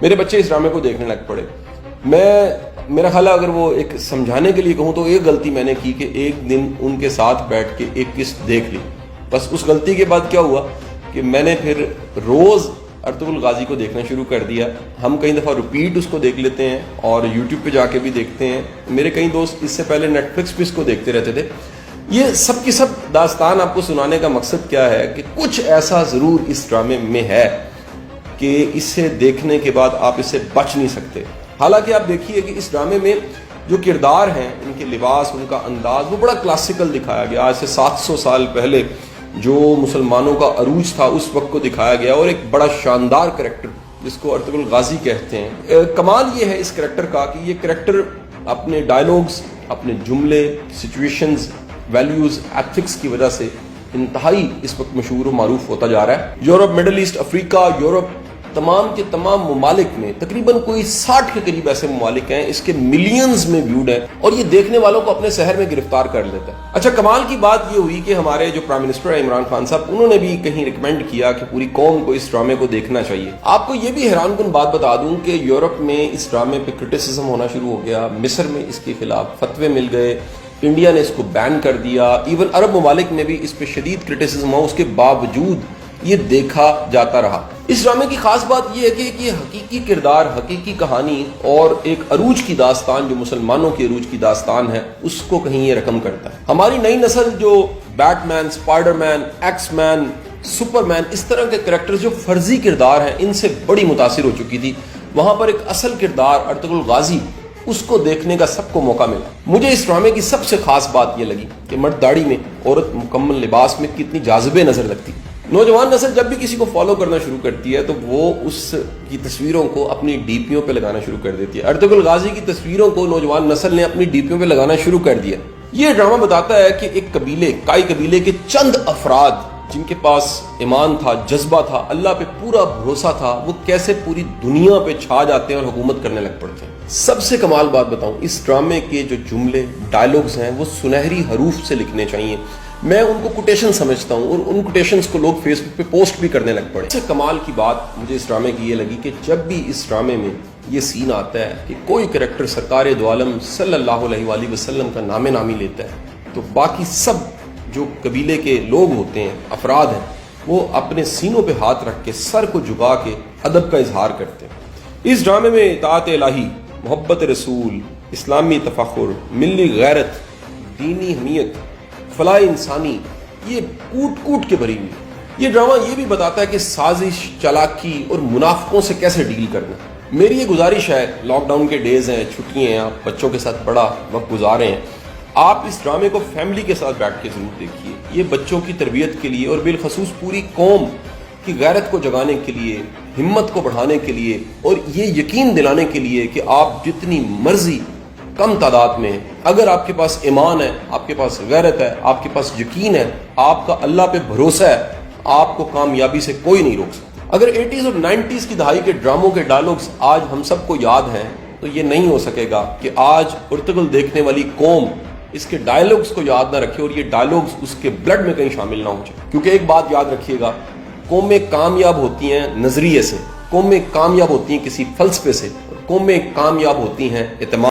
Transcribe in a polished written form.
میرے بچے اس ڈرامے کو دیکھنے لگ پڑے. میرا خیال ہے اگر وہ ایک سمجھانے کے لیے کہوں تو ایک غلطی میں نے کی کہ ایک دن ان کے ساتھ بیٹھ کے ایک قسط دیکھ لی. بس اس غلطی کے بعد کیا ہوا کہ میں نے پھر روز ارطغرل غازی کو دیکھنا شروع کر دیا. ہم کئی دفعہ ریپیٹ اس کو دیکھ لیتے ہیں اور یوٹیوب پہ جا کے بھی دیکھتے ہیں. میرے کئی دوست اس سے پہلے نیٹ فلکس پہ اس کو دیکھتے رہتے تھے. یہ سب کی سب داستان آپ کو سنانے کا مقصد کیا ہے کہ کچھ ایسا ضرور اس ڈرامے میں ہے کہ اسے دیکھنے کے بعد آپ اس سے بچ نہیں سکتے. حالانکہ آپ دیکھیے کہ اس ڈرامے میں جو کردار ہیں، ان کے لباس، ان کا انداز، وہ بڑا کلاسیکل دکھایا گیا. آج سے 700 سال پہلے جو مسلمانوں کا عروج تھا اس وقت کو دکھایا گیا، اور ایک بڑا شاندار کریکٹر جس کو ارطغرل غازی کہتے ہیں. کمال یہ ہے اس کریکٹر کا کہ یہ کریکٹر اپنے ڈائلاگز، اپنے جملے، سچویشنز، ویلیوز، ایتھکس کی وجہ سے انتہائی اس وقت مشہور و معروف ہوتا جا رہا ہے. یورپ، مڈل ایسٹ، افریقہ، یورپ، تمام کے تمام ممالک میں تقریباً کوئی 60 کے قریب ایسے ممالک ہیں. اس کے ملینز میں ویوڈ ہے اور یہ دیکھنے والوں کو اپنے شہر میں گرفتار کر لیتا ہے. اچھا، کمال کی بات یہ ہوئی کہ ہمارے جو پرائم منسٹر ہے عمران خان صاحب، انہوں نے بھی کہیں ریکمینڈ کیا کہ پوری قوم کو اس ڈرامے کو دیکھنا چاہیے. آپ کو یہ بھی حیران کن بات بتا دوں کہ یورپ میں اس ڈرامے پہ کرٹیسزم ہونا شروع ہو گیا. مصر میں اس کے خلاف فتوے مل گئے، انڈیا نے اس کو بین کر دیا. ایون عرب ممالک میں بھی اس پہ شدید کرٹیسزم ہوا، اس کے باوجود یہ دیکھا جاتا رہا. اس ڈرامے کی خاص بات یہ ہے کہ یہ حقیقی کردار، حقیقی کہانی اور ایک عروج کی داستان جو مسلمانوں کی عروج کی داستان ہے اس کو کہیں یہ رقم کرتا ہے. ہماری نئی نسل جو بیٹ مین، اسپائڈر مین، ایکس مین، سپر مین، اس طرح کے کریکٹر جو فرضی کردار ہیں ان سے بڑی متاثر ہو چکی تھی. وہاں پر ایک اصل کردار ارطغرل غازی، اس کو دیکھنے کا سب کو موقع ملا. مجھے اس ڈرامے کی سب سے خاص بات یہ لگی کہ مرد داڑھی میں، عورت مکمل لباس میں کتنی جاذبے نظر لگتی. نوجوان نسل جب بھی کسی کو فالو کرنا شروع کرتی ہے تو وہ اس کی تصویروں کو اپنی ڈی پیوں پہ لگانا شروع کر دیتی ہے. ارطغرل غازی کی تصویروں کو نوجوان نسل نے اپنی ڈی پیوں پہ لگانا شروع کر دیا. یہ ڈرامہ بتاتا ہے کہ ایک قبیلے، کائی قبیلے کے چند افراد جن کے پاس ایمان تھا، جذبہ تھا، اللہ پہ پورا بھروسہ تھا، وہ کیسے پوری دنیا پہ چھا جاتے ہیں اور حکومت کرنے لگ پڑتے ہیں. سب سے کمال بات بتاؤں، اس ڈرامے کے جو جملے، ڈائلاگز ہیں وہ سنہری حروف سے لکھنے چاہیے. میں ان کو کوٹیشن سمجھتا ہوں اور ان کوٹیشنز کو لوگ فیس بک پہ پوسٹ بھی کرنے لگ پڑے. سب سے کمال کی بات مجھے اس ڈرامے کی یہ لگی کہ جب بھی اس ڈرامے میں یہ سین آتا ہے کہ کوئی کریکٹر سرکار دو عالم صلی اللہ علیہ وآلہ وسلم کا نام نامی لیتا ہے تو باقی سب جو قبیلے کے لوگ ہوتے ہیں، افراد ہیں، وہ اپنے سینوں پہ ہاتھ رکھ کے سر کو جھکا کے ادب کا اظہار کرتے ہیں. اس ڈرامے میں اطاعت الہی، محبت رسول، اسلامی تفخر، ملی غیرت، دینی حمیت، فلاح انسانی، یہ کوٹ کوٹ کے بھری ہوئی. یہ ڈرامہ یہ بھی بتاتا ہے کہ سازش، چالاکی اور منافقوں سے کیسے ڈیل کرنا. میری یہ گزارش ہے، لاک ڈاؤن کے ڈیز ہیں، چھٹیاں ہیں، آپ بچوں کے ساتھ بڑا وقت گزارے ہیں، آپ اس ڈرامے کو فیملی کے ساتھ بیٹھ کے ضرور دیکھیے. یہ بچوں کی تربیت کے لیے اور بالخصوص پوری قوم کی غیرت کو جگانے کے لیے، ہمت کو بڑھانے کے لیے اور یہ یقین دلانے کے لیے کہ آپ جتنی مرضی کم تعداد میں، اگر آپ کے پاس ایمان ہے، آپ کے پاس غیرت ہے، آپ کے پاس یقین ہے، آپ کا اللہ پہ بھروسہ ہے، آپ کو کامیابی سے کوئی نہیں روک سکتا. اگر 80s اور 90s کی دہائی کے ڈراموں کے ڈائلاگز آج ہم سب کو یاد ہیں تو یہ نہیں ہو سکے گا کہ آج ارطغرل دیکھنے والی قوم اس کے ڈائلاگز کو یاد نہ رکھے اور یہ ڈائلاگز اس کے بلڈ میں کہیں شامل نہ ہو جائے. کیونکہ ایک بات یاد رکھیے گا، قومیں کامیاب ہوتی ہیں نظریے سے، قومیں کامیاب ہوتی ہیں کسی فلسفے سے، اور قومیں کامیاب ہوتی ہیں اعتماد